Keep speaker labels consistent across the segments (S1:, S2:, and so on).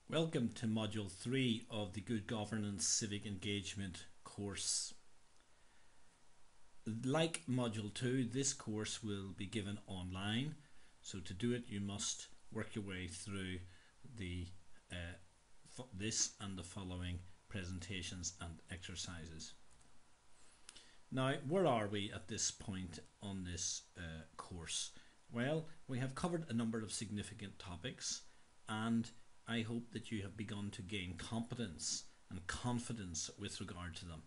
S1: Welcome to Module 3 of the Good Governance Civic Engagement course. Like Module 2, this course will be given online, so to do it you must work your way through this and the following presentations and exercises. Now, where are we at this point on this course? Well, we have covered a number of significant topics, and I hope that you have begun to gain competence and confidence with regard to them.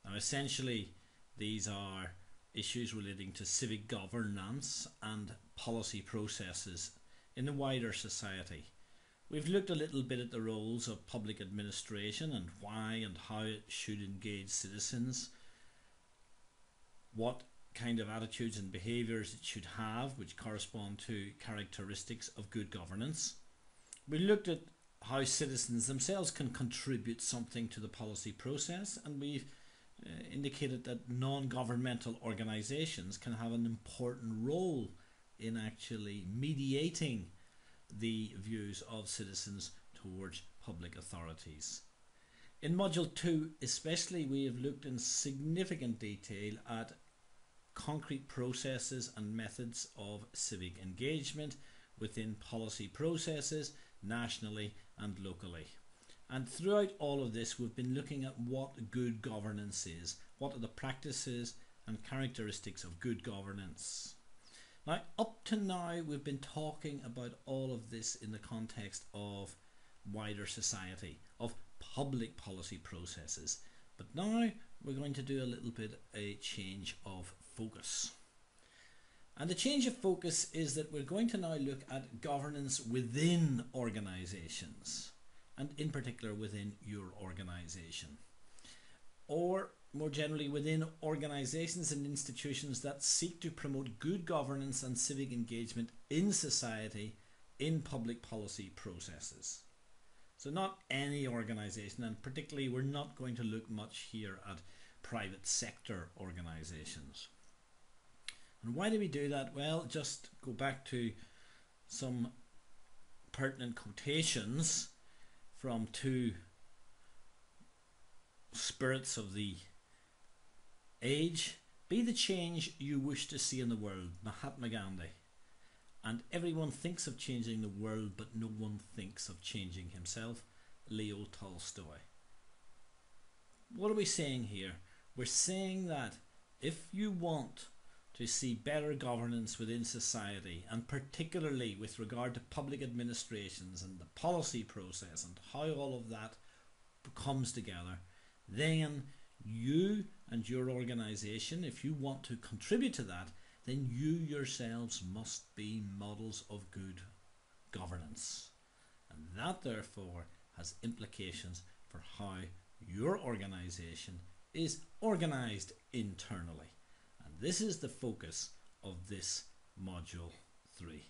S1: Now, essentially, these are issues relating to civic governance and policy processes in the wider society. We've looked a little bit at the roles of public administration and why and how it should engage citizens, what kind of attitudes and behaviours it should have which correspond to characteristics of good governance. We looked at how citizens themselves can contribute something to the policy process, and we've indicated that non-governmental organisations can have an important role in actually mediating the views of citizens towards public authorities. In Module 2 especially, we have looked in significant detail at concrete processes and methods of civic engagement within policy processes nationally and locally. And throughout all of this we've been looking at what good governance is, what are the practices and characteristics of good governance. Now, up to now we've been talking about all of this in the context of wider society, of public policy processes, but now we're going to do a little bit a change of focus. And the change of focus is that we're going to now look at governance within organisations, and in particular within your organisation, or more generally within organisations and institutions that seek to promote good governance and civic engagement in society in public policy processes. So not any organisation, and particularly we're not going to look much here at private sector organisations. And why do we do that? Well, just go back to some pertinent quotations from two spirits of the age. Be the change you wish to see in the world, Mahatma Gandhi. And everyone thinks of changing the world, but no one thinks of changing himself, Leo Tolstoy. What are we saying here? We're saying that if you want to see better governance within society, and particularly with regard to public administrations and the policy process and how all of that comes together, then you and your organisation, if you want to contribute to that, then you yourselves must be models of good governance. And that therefore has implications for how your organisation is organised internally. And this is the focus of this Module 3.